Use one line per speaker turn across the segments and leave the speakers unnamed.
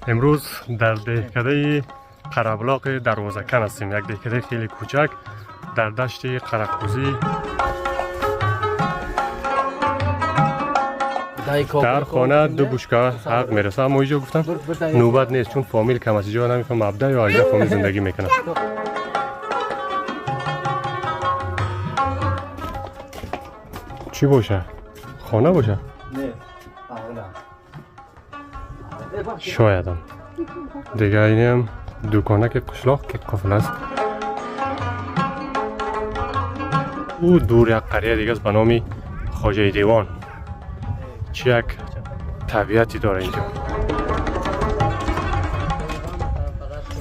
امروز در دهکده قرهبلاق دروازه‌کن هستیم. یک دهکده خیلی کوچک در دشت قرقوزی. در خانه دو بوشکا حق میرسه، اما اینجا گفتم نوبت نیست چون فامیل کم است. اینجا نمیفهم مبدا یا اینجا فامیل زندگی میکنه. چی باشه؟ خانه باشه؟ نه، شاید هم دیگه. اینی هم دکانه که قشلاق که قفل است. او دور یک قریه دیگه است به نام خواجه دیوان. چه یک طبیعتی داره اینجا.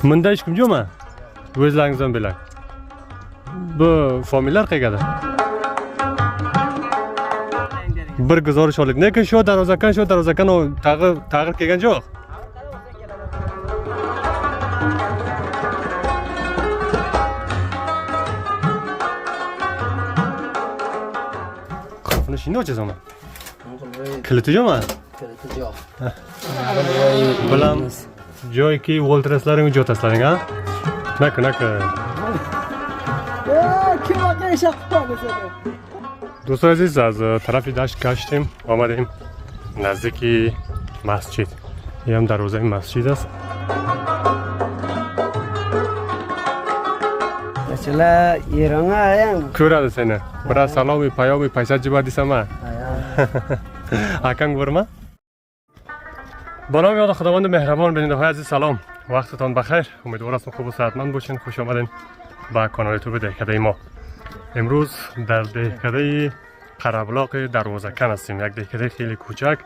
من دایش کم جمعه ویز لنگزم بلک با فامیلر قیگه بر گزارش آلک نه که شو دروازه‌کن و تغییر که گنجا خفنش اینو چه زمان کلتو جا من بلام جایی که والتر اسلارینگ و جوت اسلارینگ ها نکه دوستان عزیز، از طرف دشت گشتیم آمدیم نزدیکی مسجد. این هم دروازه مسجد است.
چلا ایران آیم
کورا دسینه برای سلامی پیامی پیسه جبا دیسم من اکنگ برما با نام یاد خداوند مهربان. بیننده های عزیز سلام، وقتتان بخیر. امیدوار هستم خوب و صحتمند باشین. خوش آمدین به کانال یوتیوب دهکده ما. امروز در دهکده قرهبلاق دروازه‌کن هستیم. یک دهکده خیلی کوچک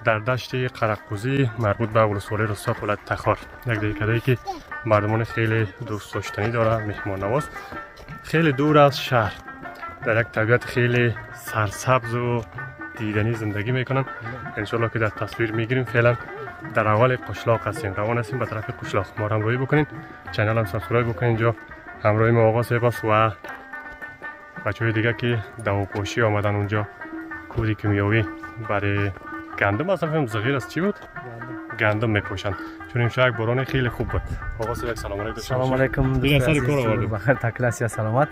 در دشت قرقوزی مربوط به ولسوالی روستا ولایت تخار. یک دهکده که مردمان خیلی دوست داشتنی داره، مهمان نواز، خیلی دور از شهر، در یک طبیعت خیلی سرسبز و دیدنی زندگی میکنن. انشالله که در تصویر میگیریم. فعلا در اول قشلاق هستیم، روان هستیم به طرف قشلاق. ما را همراهی بکنین، کانال هم سابسکرایب بکنین. اینجا همراهی ما آقا صاحب است و بچه‌های دیگه که دواپوشی آمدن اونجا. کودی کیمیایی برای گندم اصلا فهم زغیر است. چی بود؟ گندم میپوشن چون امشب یک باران خیلی خوب بود. آقا صاحب سلام علیکم.
سلام علیکم دوستان، بخیر تکلاسی سلامت.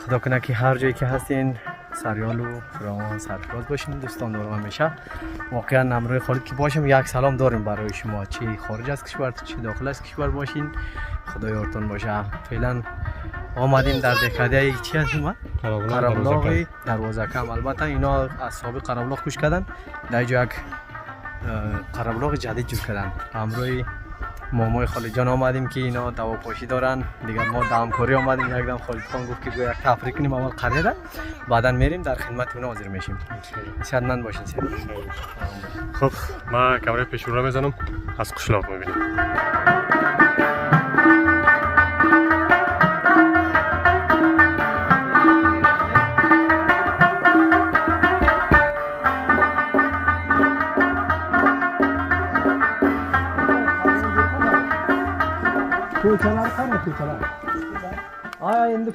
خدا کنه که هر جایی که هستین سریال و فراوان سرفراز باشین. دوستان دورم همیشه واقعا نمره خالد که باشیم یک سلام داریم برای شما، چه خارج از کشور چه داخل از کشور باشین. خدا یارتون باشه. فعلا آمدیم در دهکده چی هستیم؟ قرهبلاق دروازه‌کن. البته اینا اصحاب قرهبلاق کوچ کردن، در اینجا یک قرهبلاق جدید جور کردن. همراه مامای خالد جان آمدیم که اینا دواپاشی دارن. دیگه ما دامکاری آمدیم. یکدم خالد خان گفت که یک تفریح کنیم اول قریه ده، بعدا میریم در خدمت اونا حاضر میشیم. شادمند باشین.
خب ما کامرای پیش رو میزنم، از قشلاق میبینیم.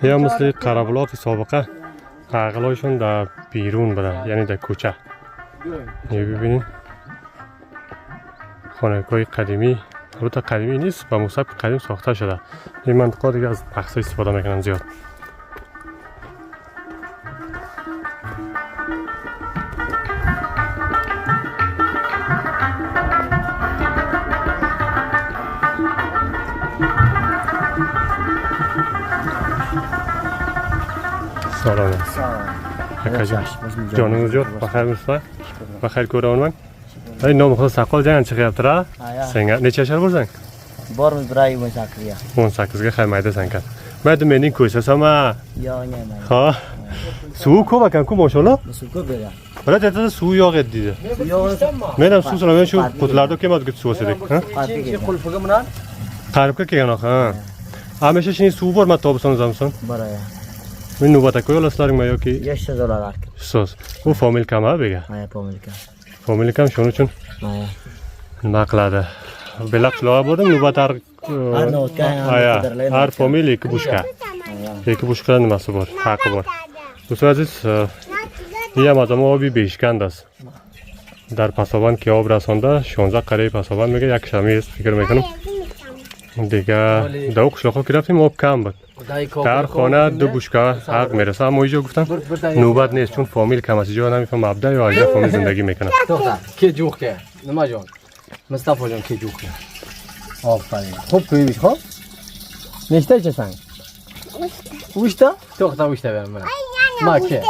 یا مثل قرهبلاق سابقه اغلایشون در بیرون بودن، یعنی در کوچه. یه ببینید خانه‌های قدیمی، البته قدیمی نیست، با مصب قدیم ساخته شده. این منطقه دیگه از بخصه استفاده میکنن زیاد. سلام. جانم جور بخیر می‌باشی؟ بخیر کوران من. این نام خود ساقال جان چه خیابتره؟ سنگ نچه شهر برزن؟
بار برای اون ساکریا.
اون ساکریا خیلی مایده سنگ. بعد منی کویسه سما.
یا نه.
ها. سو کو بکن کو ماشاءالله.
سو کو بگم.
برای تتا سو یاق دیده. میرم سو سلام شو پتلاردو که ما دیگه سو سیده. ها؟
چه خلفگه منان؟
قرب که نه ها. همیشه شین سو بر ما تابستان زمستان.
برای.
من نوبت کوی لاستارینگ میاد که.
$8
سوس. او فامیل کم ها بگه.
نه فامیل کم.
فامیل کم شونو چون. نه. نقلاده. بلکه لوا بودم نوبت هر فامیل یک بوشکه. یک بوشکه نمیشه بار. حق بار. دوستان عزیز، این هم از ما آبی بیشکند است. در پسابند که آب رسانده 16 قره پسابند میگه یک شمی است فکر میکنم دیگه دو قشلاقا که رفتیم آب کم بود در خانه دو بشکه حق میرسه اما اینجا گفتم نوبت نیست چون فامیل کم است اینجا نمیفهم مبدا یا اینجا فامیل زندگی میکنه
دختر کی جوخ که نما جان مصطفی جان کی جوخ که آفرین خوب کویش خب نشته چه سنگ وشتا دختر وشتا برم من ما که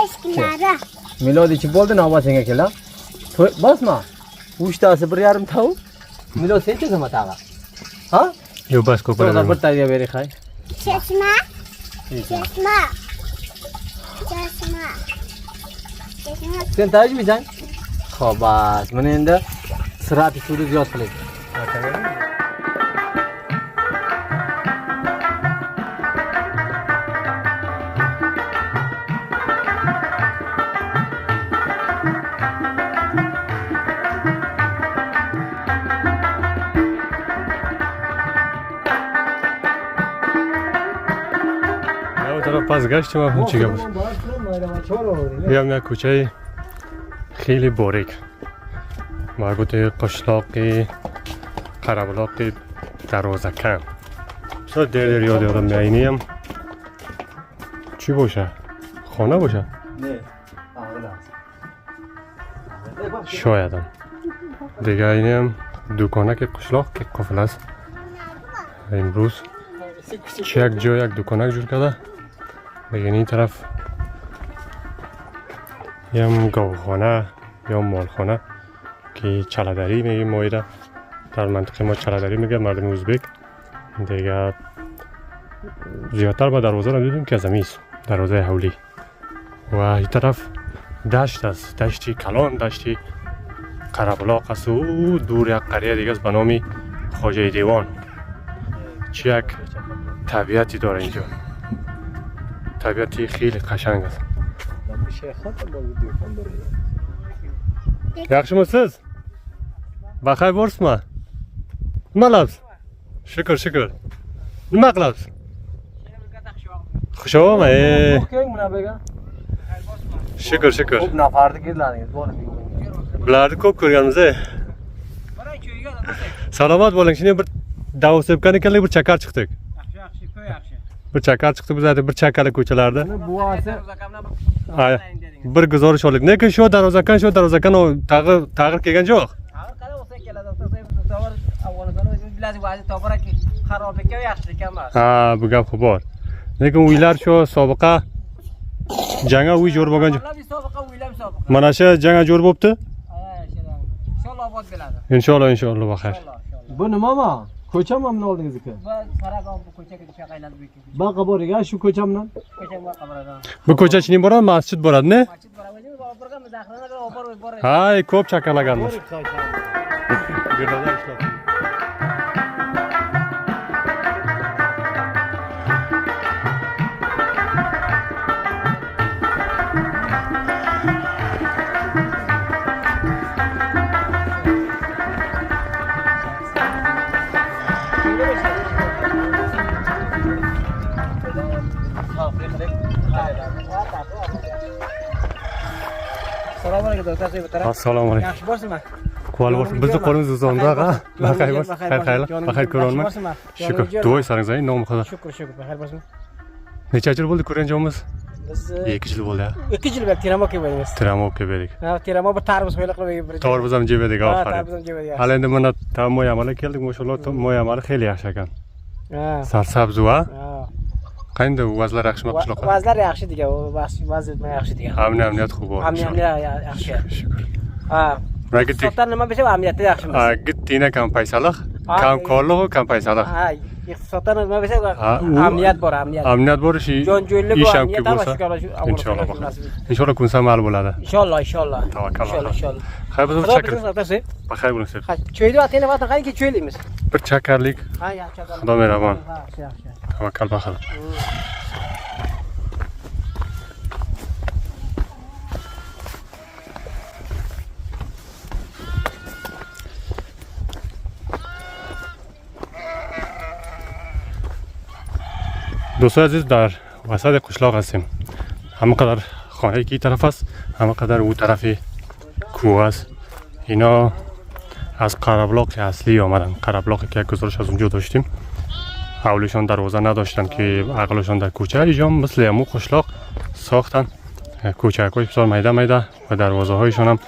میلادی چی بولد نامه سنگه کلا بس ما وشتا سه بر یارم تاو میلاد سه چه زما تاوا ها
یو بس کو
دختر برتا یا بری خای
چشمه
سن تاج میزن خب بس من اینده سرعت سود زیاد کنید
پس گشتیم هم چیگه بود بیام یک کوچه خیلی باریک مربوط قشلاقی قربلاقی دروازکم بسیار دیر یاد یادم میاینیم چی باشه؟ خانه باشه؟
نه
شایدم دیگه اینیم دکانه که قشلاق که قفل است امروز چه یک جای یک دکانک جور کرده دیگه این طرف یم گاوخانه یا مالخانه که چلدری میگیم ما ایره در منطقه ما چلدری میگه مردم ازبک دیگه زیادتر با دروازه رو دیدیم که زمیست دروازه حولی و این طرف دشت است دشتی کلان دشتی قربلاق است و دور یک قریه دیگه است به نام خواجه دیوان چه یک طبیعتی داره اینجا طبیعتی خیلی قشنگ است yaxshimisiz baxay bo'rsizmi nima qilasiz shukr nima qilasiz xushovomi shukr
خوب نفرده گیرلانید
bularni ko'p ko'rganmiz salomat bo'ling shuni bir davo sepgan ekanlar bir chakar chiqdik bir chakar chiqdi biz bir chakali ko'chalarda bir guzorish oldik lekin shu darvozakan tag'ir kelgan yo'q ha bu gap bor lekin uylar shu sobiqa janga uy jo'r bo'lgan mana shu janga jo'r bo'libdi inshaalloh baxir
bu nima ma ko'cham ham oldingizga baqa bor ekan shu ko'chamdan
bu ko'cha ichining boradi masjid boradi-ne? Hay ko'p chakarlaganmiz assalomu alaykum
yaxshi borsizmi
quvonib bo'lsin bizni qo'limiz uzonroq ha baxay bo'l xayr ko'rolman shukr duoy saringizning nomi xudo
shukr baxayr bo'lsin
necha yil bo'ldi ko'rganjomiz
biz
2 yil bo'ldi
2 yil bo'ldi tiramoq kelganmiz
tiramoq keldik
ha tiramoq bir tarvuz qo'yla qilib
tarvuz ham jeb edik
tarvuz
ofarin
ham jeb edik
hali endi mana moy amali keldik mashalloh moy amali xeyli yaxshi ekan
ha
sarsabz va qanday vazlar yaxshimi qishloqqa
vazlar yaxshi degan vaziyat yaxshi degan
amniyat xo'p bor
amniyat yaxshi
shukr
ha
ragit
sotar nima bo'lsa amniyat yaxshimi
gittina kam paysaliq kam qorliq kam paysaliq
ha iqtisoddan nima bo'lsa amniyat bor
amniyat bor ish
jonjo'ylik
ish ham
amniyat
bo'lsa inshaalloh kun samal bo'ladi
inshaalloh
tavakkallar xayr bo'lsin chakar baxay bo'ling
cho'yni atini vaqtda qaniki cho'ylaymiz
bir chakarlik
ha yaxshi
xudo mehribon
yaxshi
tavakkal baxil دوستان عزیز در وسط قشلاق هستیم همه قدر خانه کی طرف است همه قدر او طرفی کوه است اینا از قره‌بلاق اصلی آمدن. قره‌بلاقی که گزارش از اونجا داشتیم، اولشان دروازه نداشتن که عقلشان در کوچه اینجا مثل همون قشلاق ساختن کوچه‌های بسیار میده میده و دروازه هایشان هم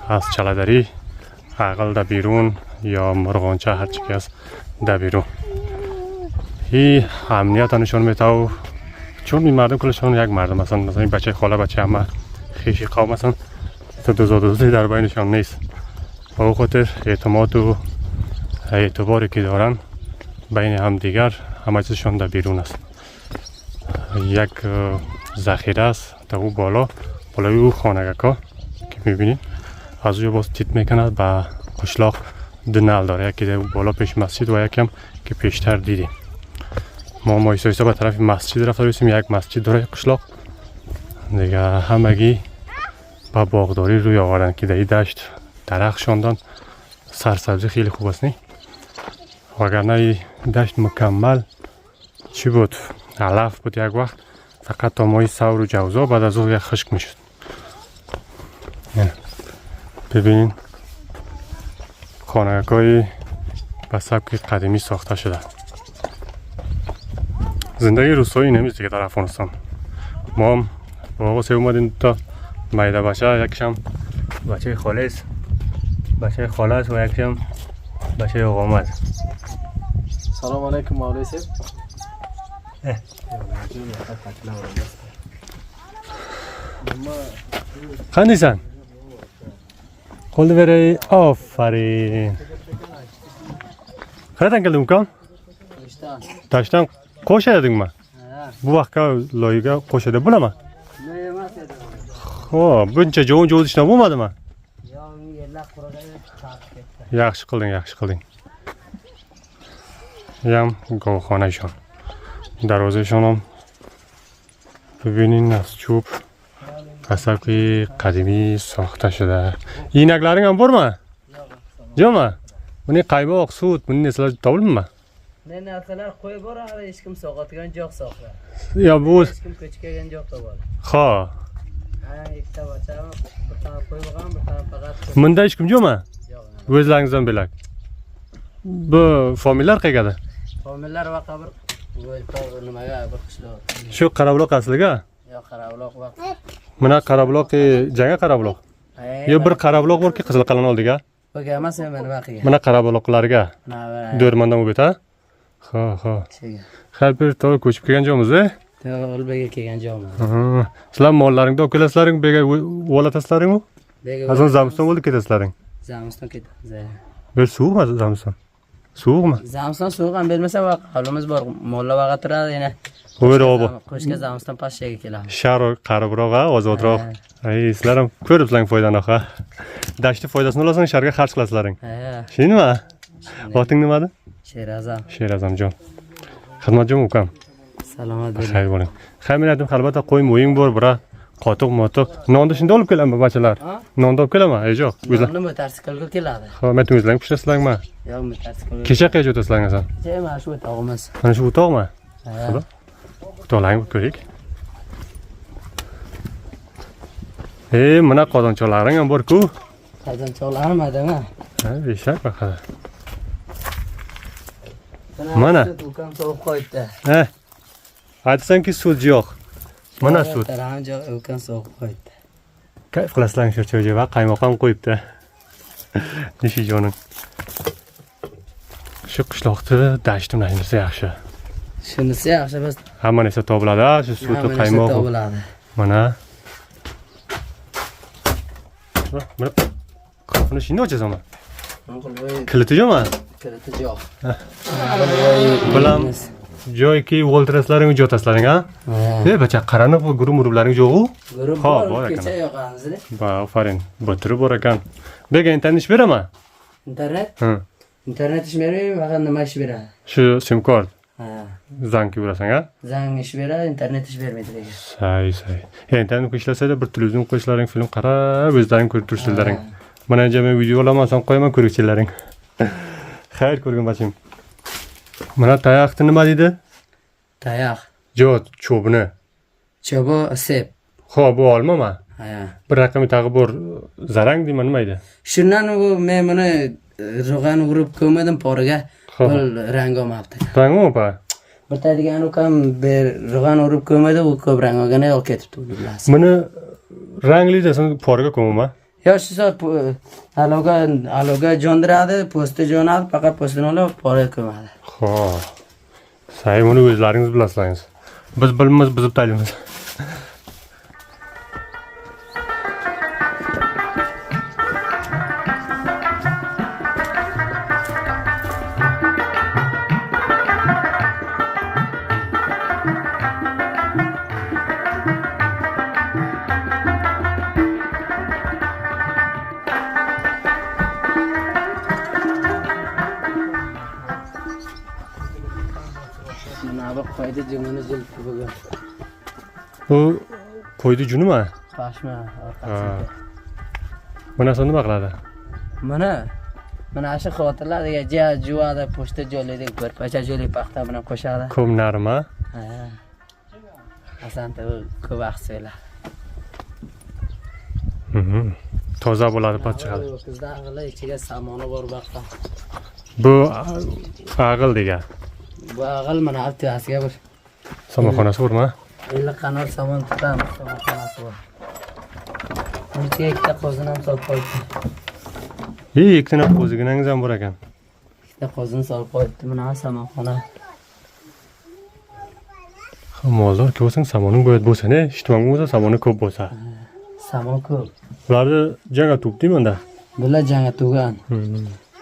از چلدری عقل در بیرون یا مرغانچه هر چی که است در بیرون. این امنیت نشون میده چون این مردم کلشان یک مردم هستن. مثلا این بچه خاله بچه عمه خیشی قوم هستن، تا دوزادوزی در بینشان نیست. و او خاطر اعتماد و اعتباری که دارن بین هم دیگر همه چیزشان در بیرون است. یک ذخیره است تا او بالای او خانگکا که میبینید از اونجا باز تیت میکند به قشلاق دنل داره، یکی در بالا پیش مسجد و یکم که پیشتر دیدیم. ما ایسا به طرف مسجد رفته بایستیم. یک مسجد داره قشلاق دیگه. همگی با باغداری روی آوردن که در این دشت درخت شاندن. سرسبزی خیلی خوب است نی؟ وگرنه این دشت مکمل چی بود؟ علف بود یک وقت، فقط تا مای سور و جوزا، بعد از او یک خشک میشد. ببینین خانگاه‌های به سبک قدیمی ساخته شده. زندگی روستایی نمیست دیگه در افغانستان. ما هم با آقا سه اومدیم تا میده بچه، یکشم بچه خاله است، بچه خاله است و یکشم بچه آقا است.
سلام علیکم مولوی صاحب.
خندیسن خلده بره. آفرین. خیلی تنگل کن تاشتن قوشه دادیم ما bu vaqtga loyiga qo'shadi bo'laman. Xo'p, buncha jo'n-jo'dishdan bo'lmadimi? Yaxshi qilding, yaxshi qilding. Ham go'xonashon. Darvozashon ham bibinin az cho'p qasabki qadimiy soxta shida. Inaklaring ham bormi? Yo'qmi? Buni qaymoq, sut, buni nesalar topildimi?
Ne narsalar qo'yib boradi, hech kim sog'atgan joq soqlar.
Ya bu
Hech kim ko'chkagan joq topadi.
ha,
Ha, ikkita bacha, bir taraf qo'ygan, bir taraf faqat.
bunda hech kim yo'qmi?
Yo'q.
O'zlaringizdan bilak. Bu familiyalar qayerda?
Homillar va qabr o'lpog' nimaga bir qishloq.
Shu Qarabaloq asliga?
Yo, Qarabaloq va.
Mana Qarabaloq janga Qarabaloq. Yo bir Qarabaloq borki Qizilqal'on oldiga.
Bo'lgan emas men vaqiga.
Mana Qarabaloqlarga.
Mana
Do'rmondan o'tib ha? Ha.
Chega.
Har bir to'g'ri ko'chib kelgan joymiz-a?
To'g'rilbaga kelgan joyman.
Sizlar mollaringda o'kilasizlaring, bega o'latasizlaringmi?
Bega.
Azon Zamston bo'ldi ketasizlaring.
Zamston ketamiz.
Bir suvmi Zamston? Suvmi?
Zamston suv ham bermasa va qavlimiz bor. Molla vaqt turadi yana.
O'yra obo.
Qo'shga Zamston pashchaga kelamiz.
Shahar qaribroq, ozodroq. Ay, sizlar ham ko'ribsizlar foydani ha. Dashtni foydasini olasizlar, shaharga xarj qilasizlaring.
Ha.
Shinimi? Oting nima edi?
Sherazam.
Sherazamjon. Xizmatjon ukam.
Salomat bo'ling.
Xayr bo'ling. Xayr, men aytdim, albatta qo'yim o'ying bor, bira. Qotiq, motiq. Nonni shunda olib kelaman bachalar. Nonni olib kelaman, yo'q. O'zlar.
Nonni mototsiklga keladi.
Ha, men o'zlaring pishirasizlarmi?
Yo'q, mototsiklga.
Kecha qayerga o'tasizlar asan?
Kecha mana shu o'tog'imiz.
Mana shu o'toqmi?
Ha.
O'toqlarni ko'rik. Mana qozonchoqlaring ham bor-ku.
Qozonchoqlarmadimi?
Ha, eshak baqada. Mana.
Ukam sovuq qo'yibdi.
Ha. Aytsanki sut yo'q. Mana sut.
Taram joq ukam sovuq qo'yibdi.
Kayf qilasizlar shu joyga va qaymoq ham qo'yibdi. Nishi jonim. Shu qishloqda dashtim nayinsa yaxshi.
Shunisi yaxshi biz.
Hamma narsa topiladi, shu suti qaymoq.
Topiladi.
Mana. Mana qapini shunday ochasanmi? Kiliti yo'qmi?
Kiliti yo'q.
Bilam joyki o'ltirasizlaring, jo'tasizlaring, ha? Bacha qaranib gurum-gurumlaring yo'q-ku?
Gurum
Ha,
bor
bor ekan.
kecha yo'qamiz-da.
Ba, afarin. Bitirib bor ekan. Bega internet ish beraman?
Internet?
Ha.
Internet ish bermaydi, faqat nima ish beradi?
Shu sim kart.
Ha.
Zangki berasan, ha?
Zang ish beradi, internet ish bermaydi degan.
Say. Internet ishlasada bir televizion qo'yishlaring, film qarab, o'zlaring ko'rib tursizlaring. Mana men video olaman, sen qo'yaman ko'ruvchilaring. Xayr ko'rgan bachim. Mana tayoqni nima deydi?
Tayoq.
Jot, cho'bni.
Cho'bo sep.
Xo'p, bu olmama.
Ha.
Bir raqami tag'i bor. Zarang deyman, nima edi?
Shundan u men buni ro'g'an urib ko'rmadim poriga.
Xo'p.
Bol rang olmabdi.
Rangmi opa?
Bitadigan ukam bir ro'g'an urib ko'rmadi, u ko'p rang olgani olib ketibdi uni bilasiz.
Buni rangli desam poriga ko'maman.
Yo siz aloga jondiradi, po'sti jonadi, faqat po'stini olib poriga ko'madi.
Xo'p. Say buni o'zlaringiz bilasizlar. Biz bilmaymiz, buzib taylaymiz.
Mana bu qo'ydi jimini jilib bugun.
Bu qo'ydi junimi?
Pashma
Ha.
orqasiga.
Bunasi nima qiladi?
Mana shu xotirlarga jiya juvada pochta jo'laydik, bir pacha jo'lay paxta bilan qo'shadi.
Ko'm narma.
Ha. Asante ko'p vaqt so'ylar.
Toza bo'ladi, pat chiqadi.
Bizda ag'ila ichiga samoni bor vaqtda.
Bu ag'il degan.
Bu ag'il mana avtiyasiga bir
Samoxonasi bormi?
50 qanor samon tutamiz, samonxonasi bor. Ichiga ikkita qozon ham solib qo'yibdi.
Ikkita qo'ziginangiz ham bor ekan.
Ikkita qozon solib qo'yibdi, mana samonxona.
Moldor ko'rsang samoning bo'yat bo'lsa-ne, ishtimon bo'lsa samoni ko'p bo'lsa.
Samon ko'p.
Ularni janga tupdimi-da?
Bular janga tugan.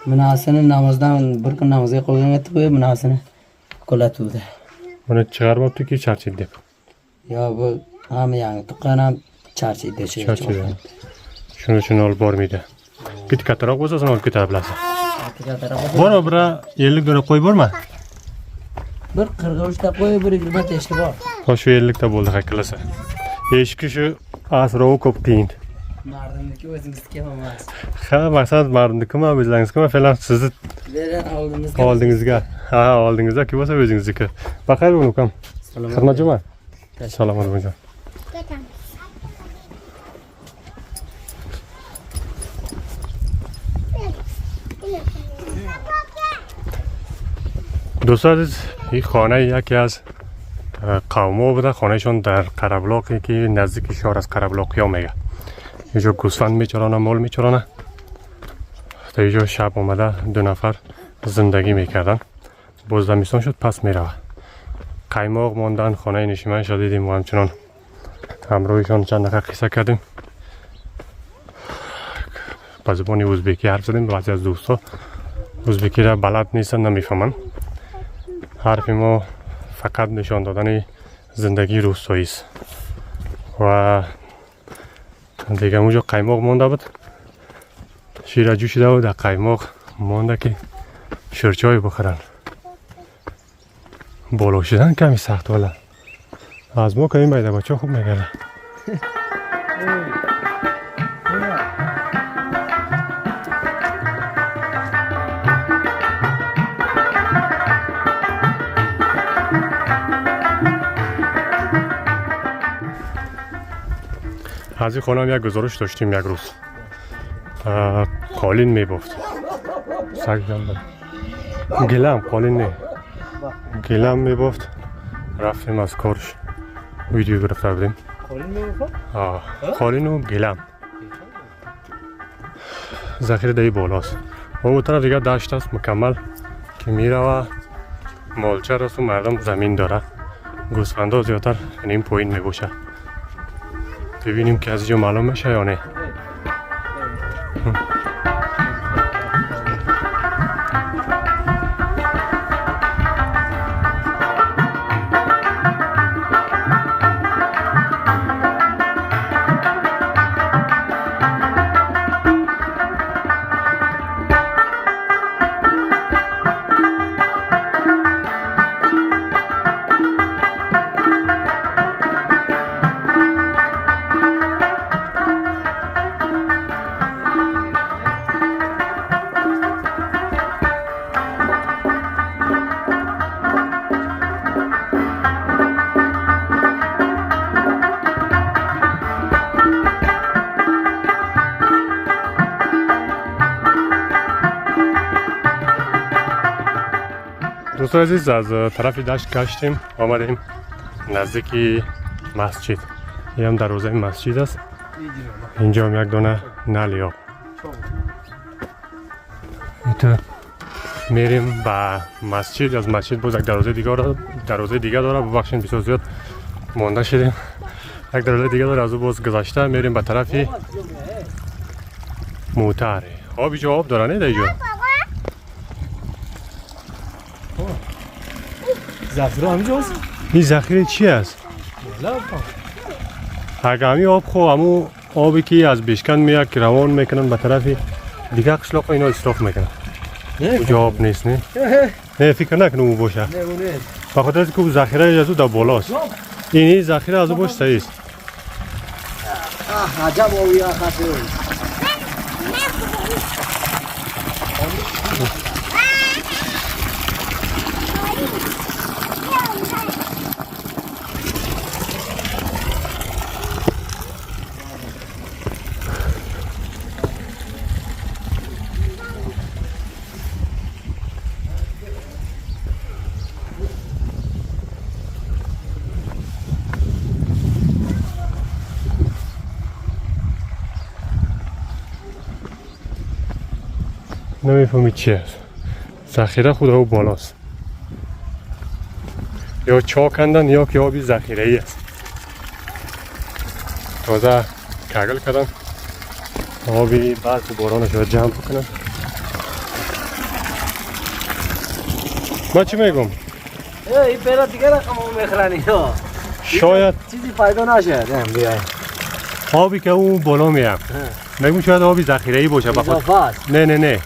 Bunasini namozdan bir kun namozga qo'yganga qo'yib, bunasini qo'latuvdi.
Buni chiqarmabdi-ki, charchaydi deb.
Yo bu hamma yangi tuqqan ham charchaydi.
Charchaydi. Shuning uchun olib bormaydi. Bitta kattaroq bo'lsa, sen olib ketadi bilasiz. Bormi, bir 50 dona qo'y bormi?
Bir 43 ta qo'y, bir 20 ta eshki bor.
Ha, shu 50 ta bo'ldi haqqilasa. Eshki shu asrovi ko'p qiyin.
Mardimniki o'zingizga emas.
Ha, maqsad mardimnikimi, o'zlaringizga falan sizni
Beren oldimizga.
oldingizga. Ha, oldingizga kim bo'lsa o'zingizniki. Baxayr bo'ling ukam. Xizmatchiman. Salomat bo'ling. دوستان این خانه یکی از قوما بوده، خانهشون در قره‌بلاقی که نزدیک شهر از قره‌بلاقیا میگه. اینجا گوسفند میچرانه، مال میچرانه. تا اینجا شب اومده 2 نفر زندگی میکردن. باز زمستان شد پس میروه. قایماق ماندن، خانه نشیمنش دیدیم و همچنان همراهشان چند دقیقه قصه کردیم. با زبان ازبکی حرف زدیم. بعضی از دوستا ازبکی را بلد نیستن، نمیفهمن. حرف ما فقط نشان دادن زندگی روستایی است و دیگه اونجا قایماق مانده بود، شیر جوشیده بود، در قایماق مانده که شرچای بخورن. بالا شدن کمی سخت، ولی از ما که این بیده بچه خوب میگره. از این خانه هم یک گزارش داشتیم یک روز. قالین میبافت. گلم، قالین نه. گلم میبافت. رفتیم از کارش ویدیو گرفته بودیم.
قالین میبافت؟
قالین و گلم. ذخیره دهی بالاست. و اون طرف دیگه دشت است مکمل که میره و مالچه راست و مردم زمین داره. گوسفندا زیادتر این پایین میباشه. ببینیم که از اینجا معلوم میشه یا نه. دوستان عزیز از طرف دشت گشتیم آمدیم نزدیکی مسجد. این هم دروازه مسجد است. اینجا هم یک دونه نل آب. تو میریم به مسجد. از مسجد باز یک دروازه دیگه داره. ببخشید بسیار زیاد مانده شدیم. یک دروازه دیگه داره، از او باز گذشته میریم به طرف موتر. آب اینجا آب داره نه اینجا؟
ذخیره همینجاست؟
این ذخیره چی است؟ اگه همین آب خو همون آبی که از بیشکن میاد که روان میکنن به طرف دیگه قشلاق اینا اصراف میکنن. اونجا آب نیست نه؟ نه فکر نکنم اون باشه.
نه اون نیست.
به خاطر اینکه اون ذخیره از او در بالاست. این ذخیره از او باش صحیح است.
عجب آبی آخه.
نمیفهمی چی است. ذخیره خود او بالاست. یا چا کندن یا که آبی ذخیره ای است. تازه کگل کردن. آبی بعد تو بارانش رو جمع بکنن. من چی میگم؟
این پیرا دیگه رقم اون میخرانی ها.
شاید
چیزی پیدا نشد. بیای.
آبی که اون بالا میام. میگم شاید آبی ذخیره ای باشه.
اضافه است.
نه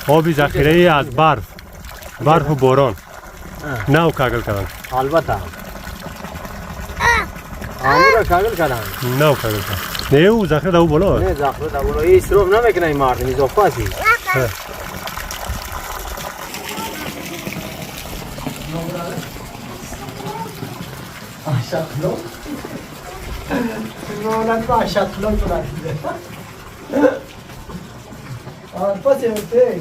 آبی ذخیره ای از برف و باران. نه او کگل کردن.
البته. آمورا کاغل کردن.
نه او کگل کردن. نه او ذخیره در او بالا.
نه ذخیره در بالا. این اصراف نمیکنه این مرد. اضافه است. Aşağıdan. Normalde aşağıdan tutar. Arpa sevdi.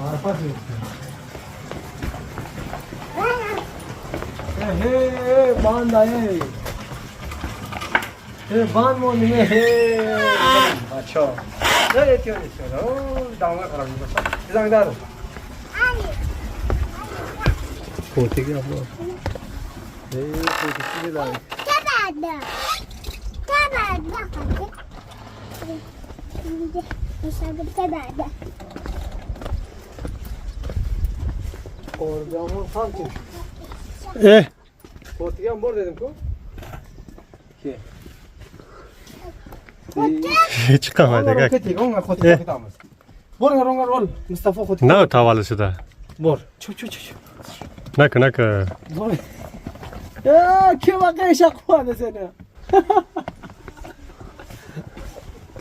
Arpa sevdi. Hey, banda hey. Hey, band mı ne hey. Acha. Ne yapıyorsun? Oh, damga karanlık. Zangdar. Kotik yapma. Kotik gibi daha. Orgamın sanki. Kotik'e bor dedim ko. Ki.
Hiç kalmadı.
Kotik, onunla Kotik'e gidemez. Bor rongar ol. Mustafa Kotik.
Ne tavalı şurada?
Bor. Çu.
Nak.
Bor. Ya kim bakıyor şakmanı seni?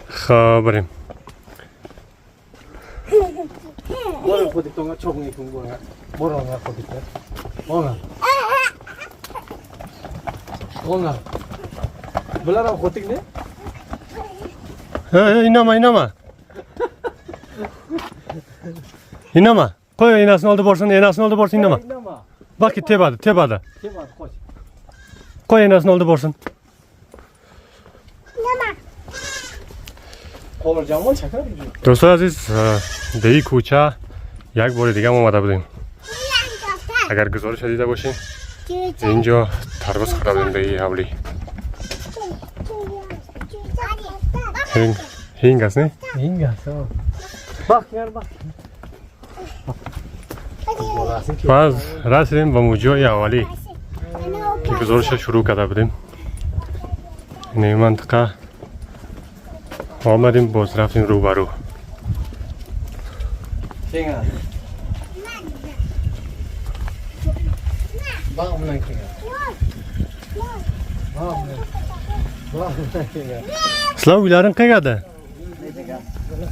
Xabarim.
Bor Kotik'ten çok yakın bor. Bor rongar Kotik'te. Ongar. Bular Kotik ne?
İnama. İnama. Koy enasını oldu borsun inama. Bak ki tebada. Koy enasını oldu borsun. دوستان عزیز به این کوچه یک بار دیگه ما اومده بودیم. اگر گزارش دیده باشین اینجا تربس خورده بودیم به این حولی. هینگ است نه؟
هینگ است. بak
باز رسیدیم به موجای اولی که گزارش شروع کرده بودیم. این منطقه آمدیم باز رفتیم روبرو. سلام ویلارن که گده؟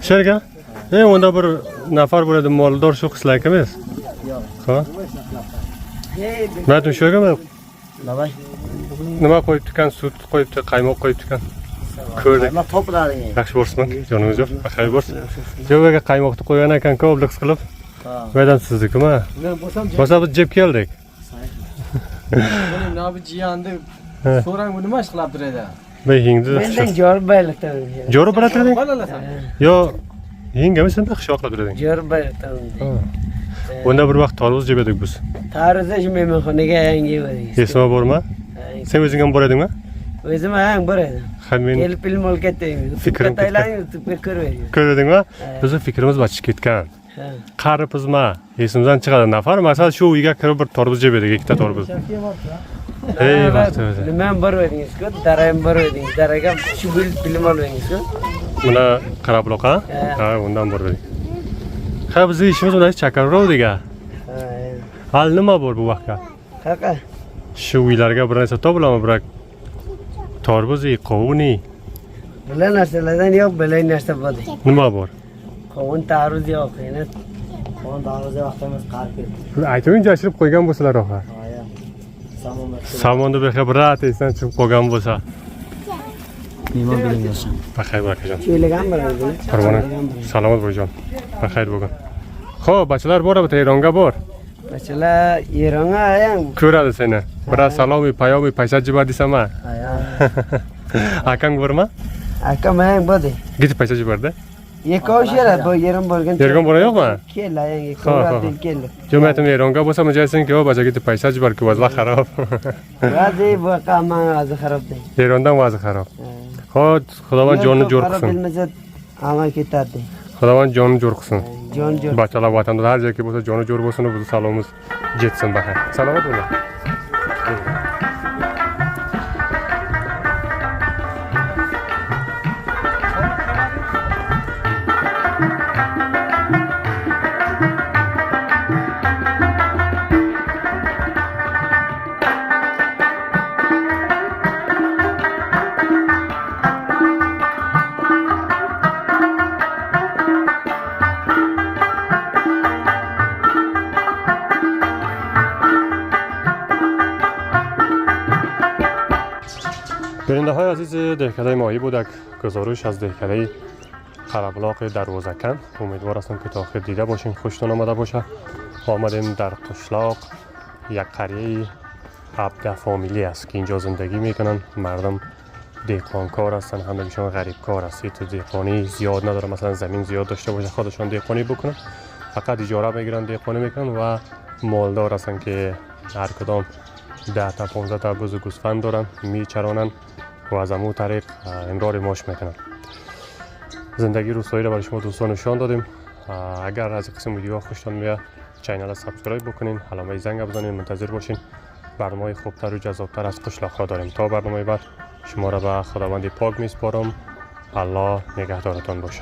شرکه؟ اوندا بر نفر برده مالدار شو خسلای کمیست؟ خواه؟ مردم شوگه می؟ نما قویب تکن سود قویب تکن قایماق قویب تکن ko'rdik.
Ma toplaring.
Yaxshi bo'lsin, joningiz yo'q, baxay bo'lsin. Jo'vaga qaymoqni qo'ygan ekan-ku, oblix qilib. Bu yerdan siznikimi?
Men bo'lsam
Bo'lsa biz jeb keldik.
benim nabi jiyanni so'rang bu nima ish qilib turadi?
Behingdi.
Mendan jor bayliqdan.
Jo'ra bilatading?
Bolalasan.
Yo, yengami sen qishloq qilib turading?
Jor bayliqdan.
Unda bir vaqt tarvuz jeb edik biz.
Tarixda mehmonxonaga yangi bordik.
Esma bormi? Sen o'zing ham bor edingmi?
O'zim ham bor edim.
Ha men
Kelib film olkatding.
Fikrim ketdi.
Taylan YouTube'ga ko'rib.
ko'rdingmi? Bizning fikrimiz bachib ketgan.
Ha.
Qaripizma, esimizdan chiqadi nafar. Masalan, shu uyga kirib bir tarvuz jeb edik, ikkita tarvuz. Ey vaqt o'zi.
Nima ham bor edingiz-ku? Dara ham bor edingiz. Daraga shu film oldingiz-ku?
Buna qarab loqa? Ha, undan bor edik. Ha, bizning ishimiz bilan chakarrovdiga.
Ha.
Hal nima bor bu vaqtga?
Qaqa.
Shu uylarga bir narsa topilaman, biroq tarvuzi, qovuni,
Bular narsalardan yo'q, bilay narsa bor.
nima bor?
Qovun tarvuz yo'q, yana. Qovun tarvuz vaqtimiz qarib ketdi.
Aytuving jashirib qo'ygan bo'lsalar oxa.
Aya. Samomat.
Samonda bir xibrat esdan chiqib qolgan bo'lsa.
Nima bilingasan?
Baxay barakajon.
Cho'lagan bo'ladi.
Parvona, salomat bo'ling. Baxay bo'lgan. Xo'p, bachlar boradi, Eronga bor.
Bachlar Eronga ham.
Ko'radi seni. Biroz salomi, payomi, paysa jiba desam-a.
Aya.
Akang bormi?
Akam ham bodi.
Gidib paysa jibarda.
Yekovshira bu yerim bo'lgan.
Yerga bora yo'qmi?
Keldi, yangi ko'radi keldi.
Jo'matim Eronga bo'lsa, mijaysin-ki, o bajaga gidib paysa jibar-ku, vaziyat xarob.
Vazi bu qamma vazi xarob deydi.
Erondan vaziyat xarob. Xo'p, Xudovand jonini jo'r qilsin.
Bilmasa amal ketadi.
Xudovand jonini jo'r qilsin.
Jon jo'r.
Bachchalar vatanda har joyga bo'lsa joni jo'r bo'lsin, bizni salomimiz jetsin baxay. Salomat bo'ling. برنده های عزیز دهکده ماهی بودک گزارش از دهکده قربلاق دروازکن. امیدوار هستم که تا آخر دیده باشین، خوشتون آمده باشه. آمدیم در قشلاق، یک قریه 17 فامیلی است که اینجا زندگی میکنن. مردم دهقانکار هستن، همگیشون غریب کار هستی. تو دهقانی زیاد نداره، مثلا زمین زیاد داشته باشه خودشون دهقانی بکنن، فقط اجاره میگیرن دهقانی میکنن و مالدار هستن که هر کدام 10 تا 15 تا بز و گوسفند دارن، میچرانن و از همون طریق امرار معاش میکنن. زندگی روستایی را برای شما دوستان نشان دادیم. اگر از قسم ویدیو خوشتون میاد چینل را سابسکرایب بکنین، علامه زنگ بزنین، منتظر باشین. برنامه خوبتر و جذابتر از قشلاق ها داریم. تا برنامه بعد شما را به خداوند پاک میسپارم. الله نگهدارتان باشه.